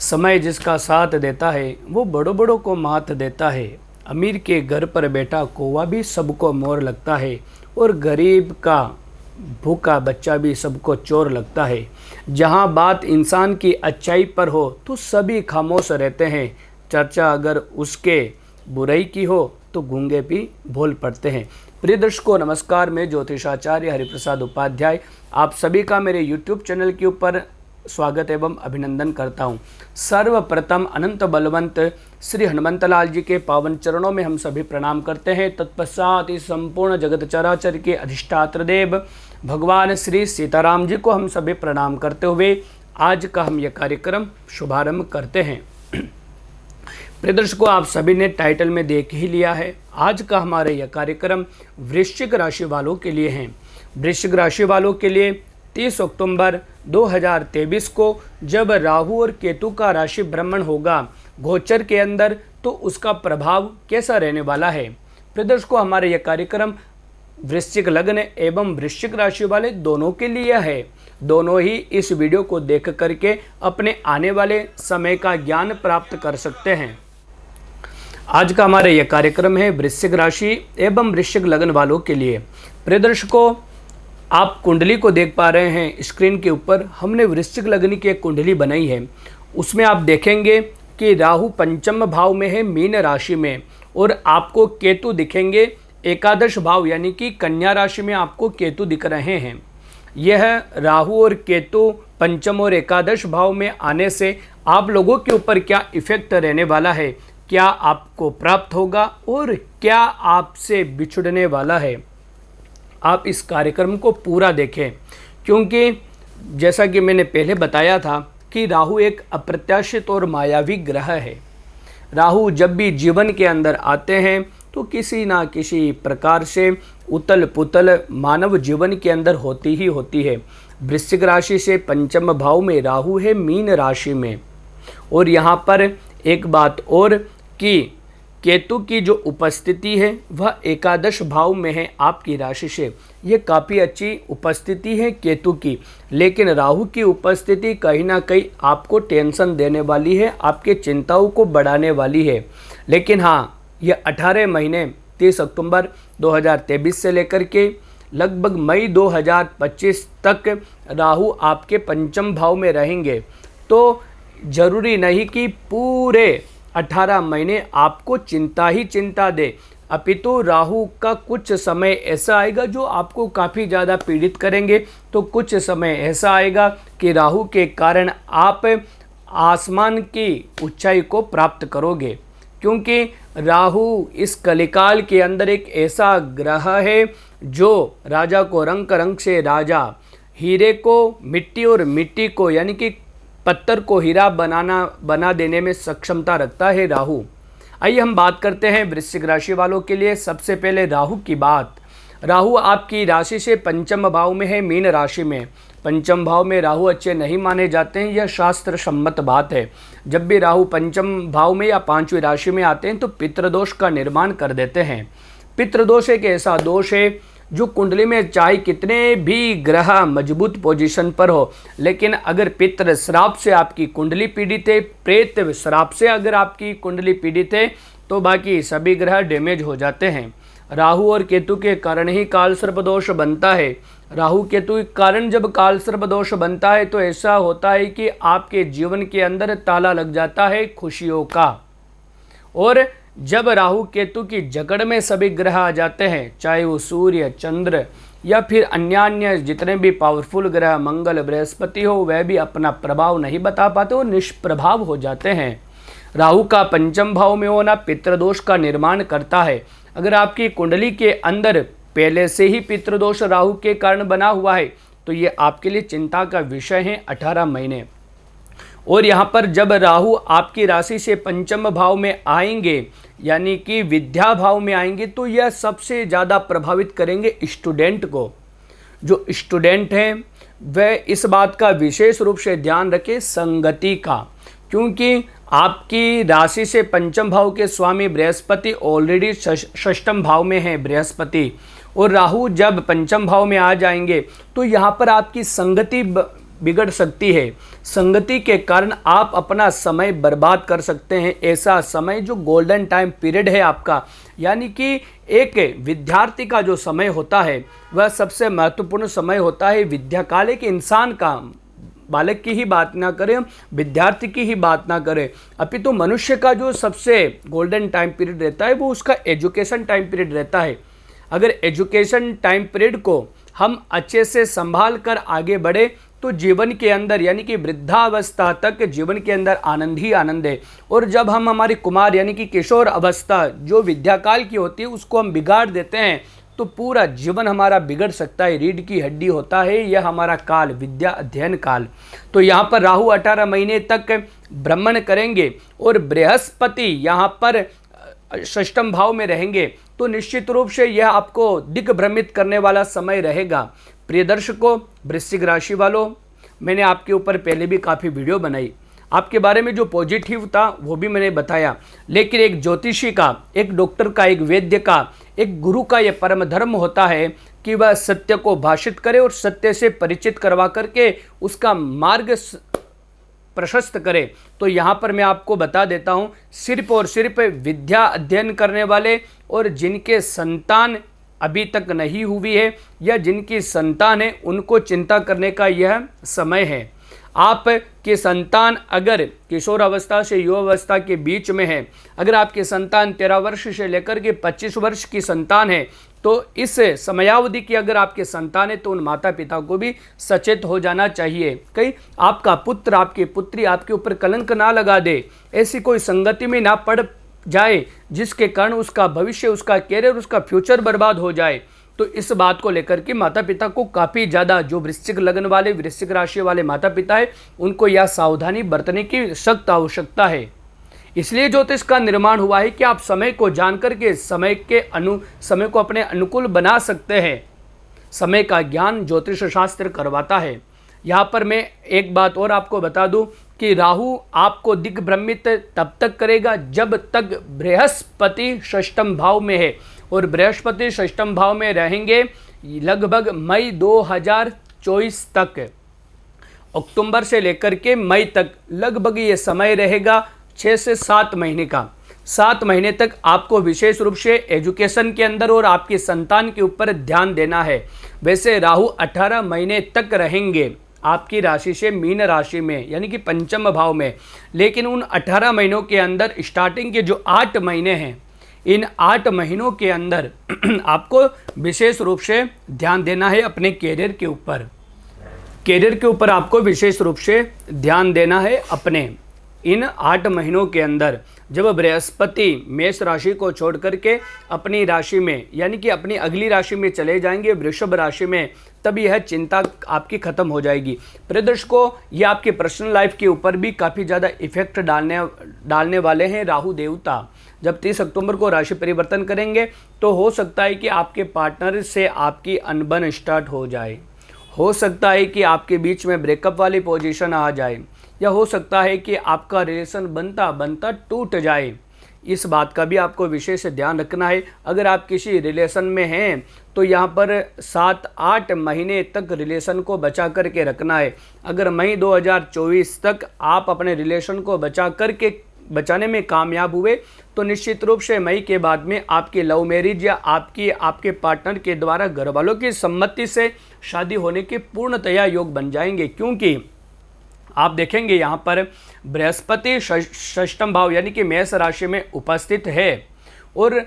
समय जिसका साथ देता है वो बड़ों बड़ों को मात देता है। अमीर के घर पर बैठा कौवा भी सबको मोर लगता है और गरीब का भूखा बच्चा भी सबको चोर लगता है। जहाँ बात इंसान की अच्छाई पर हो तो सभी खामोश रहते हैं, चर्चा अगर उसके बुराई की हो तो गूंगे भी बोल पड़ते हैं। प्रिय दर्शकों नमस्कार, मैं ज्योतिषाचार्य हरिप्रसाद उपाध्याय आप सभी का मेरे YouTube चैनल के ऊपर स्वागत एवं अभिनंदन करता हूं। सर्वप्रथम अनंत बलवंत श्री हनुमंतलाल जी के पावन चरणों में हम सभी प्रणाम करते हैं। तत्पश्चात इस संपूर्ण जगत चराचर के अधिष्ठात्र देव भगवान श्री सीताराम जी को हम सभी प्रणाम करते हुए आज का हम यह कार्यक्रम शुभारंभ करते हैं। प्रिय दर्शकों, आप सभी ने टाइटल में देख ही लिया है, आज का हमारा यह कार्यक्रम वृश्चिक राशि वालों के लिए है। वृश्चिक राशि वालों के लिए 30 अक्टूबर 2023 को जब राहु और केतु का राशि भ्रमण होगा गोचर के अंदर, तो उसका प्रभाव कैसा रहने वाला है। प्रिय दर्शकों, हमारा यह कार्यक्रम वृश्चिक लग्न एवं वृश्चिक राशि वाले दोनों के लिए है। दोनों ही इस वीडियो को देख करके अपने आने वाले समय का ज्ञान प्राप्त कर सकते हैं। आज का हमारा यह कार्यक्रम है वृश्चिक राशि एवं वृश्चिक लग्न वालों के लिए। प्रिय दर्शकों, आप कुंडली को देख पा रहे हैं स्क्रीन के ऊपर। हमने वृश्चिक लग्न की एक कुंडली बनाई है, उसमें आप देखेंगे कि राहु पंचम भाव में है मीन राशि में, और आपको केतु दिखेंगे एकादश भाव यानी कि कन्या राशि में आपको केतु दिख रहे हैं। यह राहु और केतु पंचम और एकादश भाव में आने से आप लोगों के ऊपर क्या इफेक्ट रहने वाला है, क्या आपको प्राप्त होगा और क्या आपसे बिछुड़ने वाला है। आप इस कार्यक्रम को पूरा देखें, क्योंकि जैसा कि मैंने पहले बताया था कि राहु एक अप्रत्याशित और मायावी ग्रह है। राहु जब भी जीवन के अंदर आते हैं तो किसी ना किसी प्रकार से उतल पुतल मानव जीवन के अंदर होती ही होती है। वृश्चिक राशि से पंचम भाव में राहु है मीन राशि में, और यहाँ पर एक बात और कि केतु की जो उपस्थिति है वह एकादश भाव में है आपकी राशि से। ये काफ़ी अच्छी उपस्थिति है केतु की, लेकिन राहु की उपस्थिति कहीं ना कहीं आपको टेंशन देने वाली है, आपके चिंताओं को बढ़ाने वाली है। लेकिन हाँ, ये 18 महीने 30 अक्टूबर 2023 से लेकर के लगभग मई 2025 तक राहु आपके पंचम भाव में रहेंगे, तो जरूरी नहीं कि पूरे 18 महीने आपको चिंता ही चिंता दे, अपितु राहु का कुछ समय ऐसा आएगा जो आपको काफ़ी ज़्यादा पीड़ित करेंगे। तो कुछ समय ऐसा आएगा कि राहु के कारण आप आसमान की ऊंचाई को प्राप्त करोगे, क्योंकि राहु इस कलिकाल के अंदर एक ऐसा ग्रह है जो राजा को रंग रंग से राजा, हीरे को मिट्टी और मिट्टी को यानी कि पत्थर को हीरा बना देने में सक्षमता रखता है राहु। आइए हम बात करते हैं वृश्चिक राशि वालों के लिए। सबसे पहले राहु की बात। राहु आपकी राशि से पंचम भाव में है मीन राशि में। पंचम भाव में राहु अच्छे नहीं माने जाते हैं, यह शास्त्र सम्मत बात है। जब भी राहु पंचम भाव में या पांचवी राशि में आते हैं तो पितृदोष का निर्माण कर देते हैं। पितृदोष एक ऐसा दोष है जो कुंडली में चाहे कितने भी ग्रह मजबूत पोजीशन पर हो, लेकिन अगर पितृ श्राप से आपकी कुंडली पीड़ित है, प्रेत श्राप से अगर आपकी कुंडली पीड़ित है, तो बाकी सभी ग्रह डैमेज हो जाते हैं। राहु और केतु के कारण ही काल सर्प दोष बनता है। राहु केतु के कारण जब काल सर्प दोष बनता है तो ऐसा होता है कि आपके जीवन के अंदर ताला लग जाता है खुशियों का। और जब राहु केतु की जकड़ में सभी ग्रह आ जाते हैं, चाहे वो सूर्य, चंद्र या फिर अन्य जितने भी पावरफुल ग्रह, मंगल, बृहस्पति हो, वह भी अपना प्रभाव नहीं बता पाते और निष्प्रभाव हो जाते हैं। राहु का पंचम भाव में होना पितृदोष का निर्माण करता है। अगर आपकी कुंडली के अंदर पहले से ही पितृदोष राहु के कारण बना हुआ है तो ये आपके लिए चिंता का विषय है 18 महीने। और यहाँ पर जब राहु आपकी राशि से पंचम भाव में आएंगे यानी कि विद्या भाव में आएंगे, तो यह सबसे ज़्यादा प्रभावित करेंगे स्टूडेंट को। जो स्टूडेंट हैं वह इस बात का विशेष रूप से ध्यान रखें संगति का, क्योंकि आपकी राशि से पंचम भाव के स्वामी बृहस्पति ऑलरेडी षष्ठम भाव में है बृहस्पति, और राहु जब पंचम भाव में आ जाएंगे तो यहाँ पर आपकी संगति बिगड़ सकती है। संगति के कारण आप अपना समय बर्बाद कर सकते हैं। ऐसा समय जो गोल्डन टाइम पीरियड है आपका, यानी कि एक विद्यार्थी का जो समय होता है वह सबसे महत्वपूर्ण समय होता है विद्या काल। एक इंसान का, बालक की ही बात ना करें, विद्यार्थी की ही बात ना करें, अपितु मनुष्य का जो सबसे गोल्डन टाइम पीरियड रहता है वो उसका एजुकेशन टाइम पीरियड रहता है। अगर एजुकेशन टाइम पीरियड को हम अच्छे से संभाल कर आगे बढ़े तो जीवन के अंदर, यानी कि वृद्धावस्था तक जीवन के अंदर आनंद ही आनंद है। और जब हम हमारी कुमार यानी कि किशोर अवस्था जो विद्याकाल की होती है उसको हम बिगाड़ देते हैं तो पूरा जीवन हमारा बिगड़ सकता है। रीढ़ की हड्डी होता है यह हमारा काल, विद्या अध्ययन काल। तो यहाँ पर राहु 18 महीने तक भ्रमण करेंगे और बृहस्पति यहाँ पर षष्ठम भाव में रहेंगे, तो निश्चित रूप से यह आपको दिग्भ्रमित करने वाला समय रहेगा। प्रिय दर्शकों, वृश्चिक राशि वालों, मैंने आपके ऊपर पहले भी काफ़ी वीडियो बनाई, आपके बारे में जो पॉजिटिव था वो भी मैंने बताया, लेकिन एक ज्योतिषी का, एक डॉक्टर का, एक वैद्य का, एक गुरु का यह परम धर्म होता है कि वह सत्य को भाषित करे और सत्य से परिचित करवा करके उसका मार्ग प्रशस्त करे। तो यहाँ पर मैं आपको बता देता हूँ, सिर्फ और सिर्फ विद्या अध्ययन करने वाले और जिनके संतान अभी तक नहीं हुई है या जिनकी संतान है उनको चिंता करने का यह समय है। आपके संतान अगर किशोर अवस्था से युवावस्था के बीच में है, अगर आपके संतान 13 वर्ष से लेकर के 25 वर्ष की संतान है, तो इस समयावधि की अगर आपके संतान है तो उन माता पिता को भी सचेत हो जाना चाहिए। कहीं आपका पुत्र, आपकी पुत्री आपके ऊपर कलंक ना लगा दे, ऐसी कोई संगति में ना पड़ जाए जिसके कारण उसका भविष्य, उसका कैरियर, उसका फ्यूचर बर्बाद हो जाए। तो इस बात को लेकर के माता पिता को काफ़ी ज़्यादा, जो वृश्चिक लग्न वाले, वृश्चिक राशि वाले माता पिता है, उनको यह सावधानी बरतने की सख्त आवश्यकता है। इसलिए ज्योतिष का निर्माण हुआ है कि आप समय को जान करके समय को अपने अनुकूल बना सकते हैं। समय का ज्ञान ज्योतिष शास्त्र करवाता है। यहाँ पर मैं एक बात और आपको बता दूं कि राहु आपको दिग्भ्रमित तब तक करेगा जब तक बृहस्पति षष्ठम भाव में है, और बृहस्पति षष्ठम भाव में रहेंगे लगभग मई 2024 तक। अक्टूबर से लेकर के मई तक लगभग ये समय रहेगा 6 से 7 महीने का। 7 महीने तक आपको विशेष रूप से एजुकेशन के अंदर और आपके संतान के ऊपर ध्यान देना है। वैसे राहु 18 महीने तक रहेंगे आपकी राशि से मीन राशि में, यानी कि पंचम भाव में, लेकिन उन 18 महीनों के अंदर स्टार्टिंग के जो 8 महीने हैं, इन 8 महीनों के अंदर आपको विशेष रूप से ध्यान देना है अपने कैरियर के ऊपर। कैरियर के ऊपर आपको विशेष रूप से ध्यान देना है अपने इन 8 महीनों के अंदर। जब बृहस्पति मेष राशि को छोड़ करके अपनी राशि में, यानी कि अपनी अगली राशि में चले जाएंगे वृषभ राशि में, तब यह चिंता आपकी खत्म हो जाएगी। प्रिय दर्शकों, यह आपके पर्सनल लाइफ के ऊपर भी काफ़ी ज़्यादा इफेक्ट डालने वाले हैं राहु देवता। जब 30 अक्टूबर को राशि परिवर्तन करेंगे तो हो सकता है कि आपके पार्टनर से आपकी अनबन स्टार्ट हो जाए, हो सकता है कि आपके बीच में ब्रेकअप वाली पोजीशन आ जाए, या हो सकता है कि आपका रिलेशन बनता बनता टूट जाए। इस बात का भी आपको विशेष ध्यान रखना है। अगर आप किसी रिलेशन में हैं तो यहाँ पर 7-8 महीने तक रिलेशन को बचा करके रखना है। अगर मई 2024 तक आप अपने रिलेशन को बचाने में कामयाब हुए तो निश्चित रूप से मई के बाद में आपकी लव मैरिज या आपके पार्टनर के द्वारा घर वालों की सम्मति से शादी होने के पूर्णतया योग बन जाएंगे। क्योंकि आप देखेंगे यहाँ पर बृहस्पति षष्ठम भाव यानी कि मेष राशि में उपस्थित है, और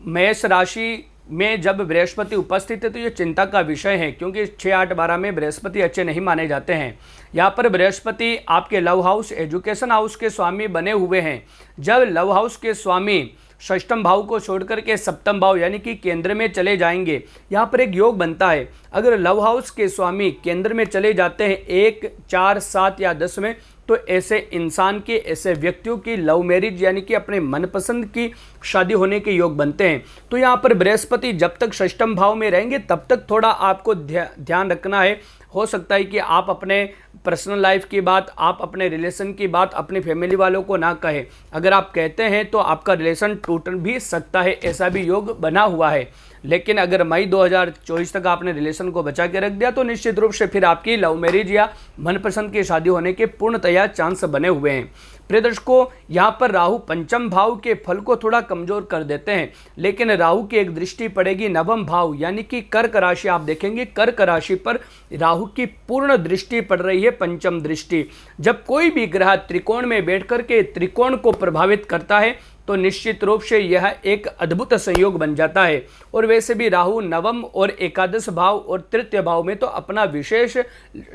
मेष राशि में जब बृहस्पति उपस्थित है तो ये चिंता का विषय है, क्योंकि 6-8-12 में बृहस्पति अच्छे नहीं माने जाते हैं। यहाँ पर बृहस्पति आपके लव हाउस, एजुकेशन हाउस के स्वामी बने हुए हैं। जब लव हाउस के स्वामी षष्ठम भाव को छोड़ करके सप्तम भाव यानी कि केंद्र में चले जाएंगे, यहाँ पर एक योग बनता है। अगर लव हाउस के स्वामी केंद्र में चले जाते हैं 1, 4, 7 या 10 में, तो ऐसे इंसान के, ऐसे व्यक्तियों की लव मैरिज यानी कि अपने मनपसंद की शादी होने के योग बनते हैं। तो यहाँ पर बृहस्पति जब तक षष्ठम भाव में रहेंगे तब तक थोड़ा आपको ध्यान रखना है। हो सकता है कि आप अपने पर्सनल लाइफ की बात, आप अपने रिलेशन की बात अपने फैमिली वालों को ना कहें। अगर आप कहते हैं तो आपका रिलेशन टूट भी सकता है, ऐसा भी योग बना हुआ है। लेकिन अगर मई 2024 तक आपने रिलेशन को बचा के रख दिया तो निश्चित रूप से फिर आपकी लव मैरिज या मनपसंद की शादी होने के पूर्णतया चांस बने हुए हैं। प्रिय दर्शकों, यहाँ पर राहु पंचम भाव के फल को थोड़ा कमजोर कर देते हैं, लेकिन राहु की एक दृष्टि पड़ेगी नवम भाव यानी कि कर्क राशि। आप देखेंगे कर्क राशि पर राहु की पूर्ण दृष्टि पड़ रही है, पंचम दृष्टि। जब कोई भी ग्रह त्रिकोण में बैठ करके त्रिकोण को प्रभावित करता है तो निश्चित रूप से यह एक अद्भुत संयोग बन जाता है। और वैसे भी राहु नवम और एकादश भाव और तृतीय भाव में तो अपना विशेष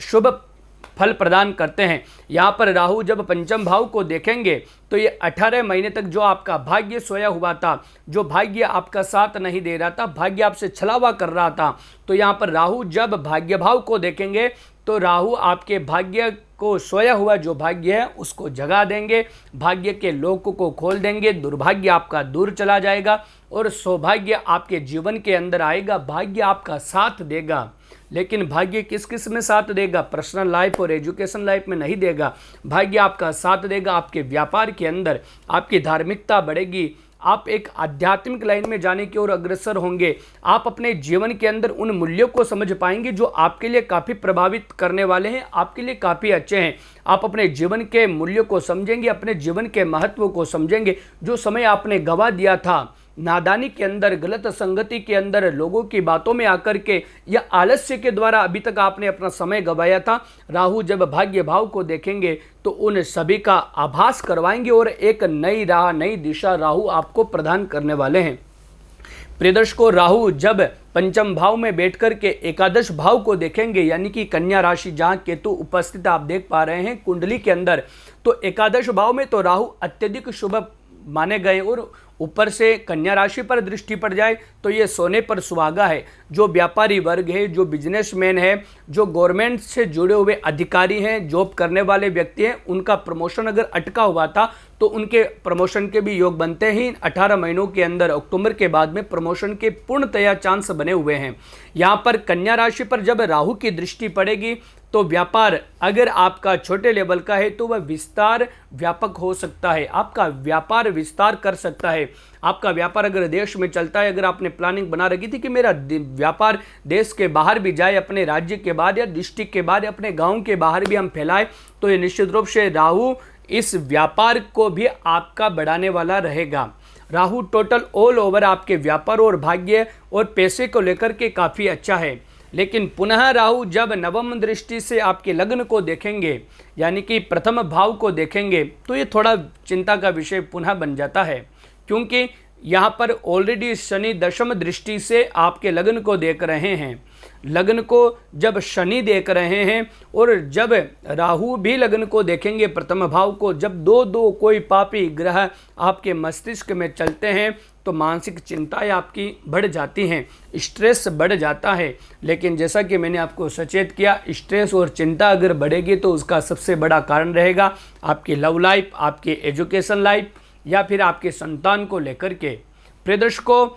शुभ फल प्रदान करते हैं। यहाँ पर राहु जब पंचम भाव को देखेंगे तो ये 18 महीने तक जो आपका भाग्य सोया हुआ था, जो भाग्य आपका साथ नहीं दे रहा था, भाग्य आपसे छलावा कर रहा था, तो यहाँ पर राहु जब भाग्य भाव को देखेंगे तो राहु आपके भाग्य को, सोया हुआ जो भाग्य है उसको जगा देंगे, भाग्य के लोक को खोल देंगे, दुर्भाग्य आपका दूर चला जाएगा और सौभाग्य आपके जीवन के अंदर आएगा। भाग्य आपका साथ देगा, लेकिन भाग्य किस किस में साथ देगा? पर्सनल लाइफ और एजुकेशन लाइफ में नहीं देगा। भाग्य आपका साथ देगा आपके व्यापार के अंदर, आपकी धार्मिकता बढ़ेगी, आप एक आध्यात्मिक लाइन में जाने की ओर अग्रसर होंगे। आप अपने जीवन के अंदर उन मूल्यों को समझ पाएंगे जो आपके लिए काफ़ी प्रभावित करने वाले हैं, आपके लिए काफ़ी अच्छे हैं। आप अपने जीवन के मूल्यों को समझेंगे, अपने जीवन के महत्व को समझेंगे। जो समय आपने गंवा दिया था नादानी के अंदर, गलत संगति के अंदर, लोगों की बातों में आकर के या आलस्य के द्वारा अभी तक आपने अपना समय गंवाया था, राहु जब भाग्य भाव को देखेंगे तो उन सभी का आभास करवाएंगे और एक नई राह, नई दिशा राहु आपको प्रदान करने वाले हैं। प्रिय दर्शकों, राहु जब पंचम भाव में बैठकर के एकादश भाव को देखेंगे यानी कि कन्या राशि जहां केतु उपस्थित आप देख पा रहे हैं कुंडली के अंदर, तो एकादश भाव में तो राहु अत्यधिक शुभ माने गए और ऊपर से कन्या राशि पर दृष्टि पड़ जाए तो ये सोने पर सुहागा है। जो व्यापारी वर्ग है, जो बिजनेसमैन है, जो गवर्नमेंट से जुड़े हुए अधिकारी हैं, जॉब करने वाले व्यक्ति हैं, उनका प्रमोशन अगर अटका हुआ था तो उनके प्रमोशन के भी योग बनते ही 18 महीनों के अंदर, अक्टूबर के बाद में प्रमोशन के पूर्णतया चांस बने हुए हैं। यहाँ पर कन्या राशि पर जब राहु की दृष्टि पड़ेगी तो व्यापार अगर आपका छोटे लेवल का है तो वह विस्तार व्यापक हो सकता है, आपका व्यापार विस्तार कर सकता है। आपका व्यापार अगर देश में चलता है, अगर आपने प्लानिंग बना रखी थी कि मेरा व्यापार देश के बाहर भी जाए, अपने राज्य के बाहर या डिस्ट्रिक्ट के बाहर या अपने गांव के बाहर भी हम फैलाएं, तो ये निश्चित रूप से राहु इस व्यापार को भी आपका बढ़ाने वाला रहेगा। राहु टोटल ऑल ओवर आपके व्यापार और भाग्य और पैसे को लेकर के काफ़ी अच्छा है। लेकिन पुनः राहु जब नवम दृष्टि से आपके लग्न को देखेंगे यानी कि प्रथम भाव को देखेंगे तो ये थोड़ा चिंता का विषय पुनः बन जाता है, क्योंकि यहाँ पर ऑलरेडी शनि दशम दृष्टि से आपके लग्न को देख रहे हैं। लग्न को जब शनि देख रहे हैं और जब राहु भी लग्न को देखेंगे प्रथम भाव को, जब दो कोई पापी ग्रह आपके मस्तिष्क में चलते हैं तो मानसिक चिंताएं आपकी बढ़ जाती हैं, स्ट्रेस बढ़ जाता है। लेकिन जैसा कि मैंने आपको सचेत किया, स्ट्रेस और चिंता अगर बढ़ेगी तो उसका सबसे बड़ा कारण रहेगा आपकी लव लाइफ, आपकी एजुकेशन लाइफ या फिर आपके संतान को लेकर के। प्रिय दर्शकों,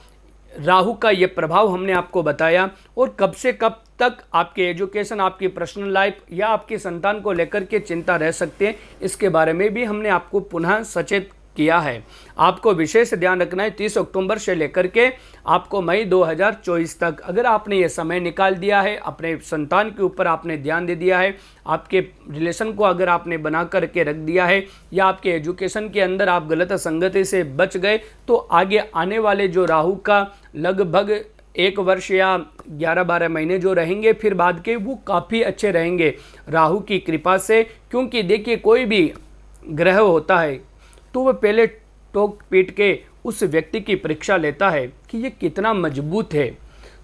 राहु का ये प्रभाव हमने आपको बताया और कब से कब तक आपके एजुकेशन, आपकी पर्सनल लाइफ या आपके संतान को लेकर के चिंता रह सकते हैं, इसके बारे में भी हमने आपको पुनः सचेत किया है। आपको विशेष ध्यान रखना है 30 अक्टूबर से लेकर के आपको मई 2024 तक अगर आपने ये समय निकाल दिया है, अपने संतान के ऊपर आपने ध्यान दे दिया है, आपके रिलेशन को अगर आपने बना करके रख दिया है या आपके एजुकेशन के अंदर आप गलत संगति से बच गए, तो आगे आने वाले जो राहु का लगभग 1 वर्ष या 11-12 महीने जो रहेंगे फिर बाद के, वो काफ़ी अच्छे रहेंगे राहु की कृपा से। क्योंकि देखिए, कोई भी ग्रह होता है तो वह पहले टोक पीट के उस व्यक्ति की परीक्षा लेता है कि ये कितना मजबूत है।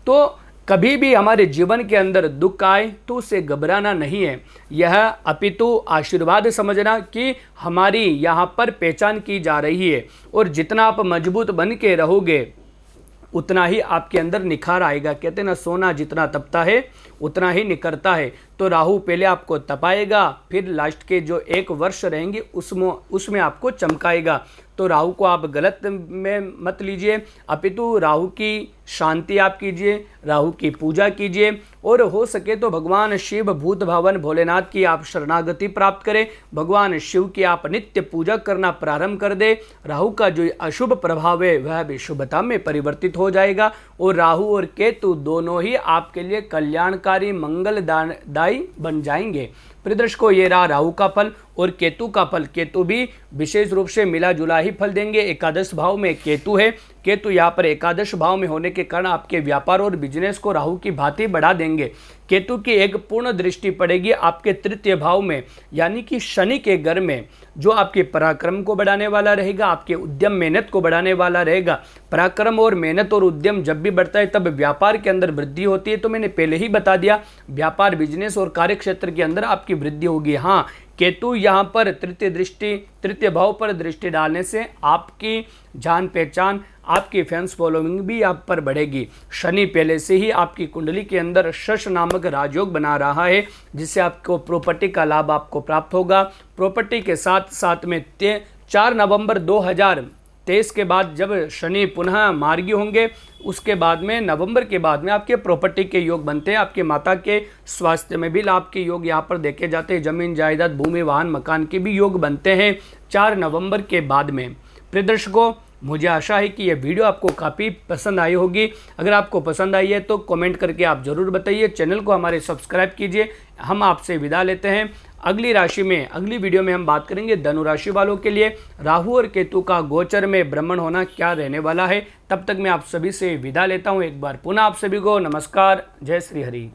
तो कभी भी हमारे जीवन के अंदर दुख आए तो उससे घबराना नहीं है, यह अपितु आशीर्वाद समझना कि हमारी यहाँ पर पहचान की जा रही है। और जितना आप मजबूत बन के रहोगे उतना ही आपके अंदर निखार आएगा। कहते हैं ना, सोना जितना तपता है उतना ही निखरता है। तो राहु पहले आपको तपाएगा, फिर लास्ट के जो 1 वर्ष रहेंगे उसमें आपको चमकाएगा। तो राहु को आप गलत में मत लीजिए, अपितु राहु की शांति आप कीजिए, राहु की पूजा कीजिए और हो सके तो भगवान शिव भूत भवन भोलेनाथ की आप शरणागति प्राप्त करें। भगवान शिव की आप नित्य पूजा करना प्रारंभ कर दे। राहु का जो अशुभ प्रभाव है वह भी शुभता में परिवर्तित हो जाएगा और राहु और केतु दोनों ही आपके लिए कल्याणकारी मंगलदायी बन जाएंगे। प्रिय दर्शकों, ये रहा राहु का फल और केतु का फल। केतु भी विशेष रूप से मिला जुला ही फल देंगे। एकादश भाव में केतु है। केतु यहाँ पर एकादश भाव में होने के कारण आपके व्यापार और बिजनेस को राहु की भांति बढ़ा देंगे। केतु की एक पूर्ण दृष्टि पड़ेगी आपके तृतीय भाव में, यानी कि शनि के घर में, जो आपके पराक्रम को बढ़ाने वाला रहेगा, आपके उद्यम मेहनत को बढ़ाने वाला रहेगा। पराक्रम और मेहनत और उद्यम जब भी बढ़ता है तब व्यापार के अंदर वृद्धि होती है। तो मैंने पहले ही बता दिया, व्यापार बिजनेस और कार्य क्षेत्र के अंदर आपकी वृद्धि होगी। हाँ, केतु यहाँ पर तृतीय भाव पर दृष्टि डालने से आपकी जान पहचान, आपकी फैंस फॉलोइंग भी आप पर बढ़ेगी। शनि पहले से ही आपकी कुंडली के अंदर शश नामक राजयोग बना रहा है, जिससे आपको प्रॉपर्टी का लाभ आपको प्राप्त होगा। प्रॉपर्टी के साथ साथ में 4 नवंबर 2023 के बाद जब शनि पुनः मार्गी होंगे, उसके बाद में नवंबर के बाद में आपके प्रॉपर्टी के योग बनते हैं। आपके माता के स्वास्थ्य में भी लाभ के योग यहाँ पर देखे जाते हैं। जमीन जायदाद, भूमि, वाहन, मकान के भी योग बनते हैं 4 नवंबर के बाद में। प्रिय दर्शकों, मुझे आशा है कि यह वीडियो आपको काफ़ी पसंद आई होगी। अगर आपको पसंद आई है तो कमेंट करके आप ज़रूर बताइए। चैनल को हमारे सब्सक्राइब कीजिए। हम आपसे विदा लेते हैं। अगली राशि में, अगली वीडियो में हम बात करेंगे धनु राशि वालों के लिए राहु और केतु का गोचर में भ्रमण होना क्या रहने वाला है। तब तक मैं आप सभी से विदा लेता हूँ। एक बार पुनः आप सभी को नमस्कार। जय श्री हरि।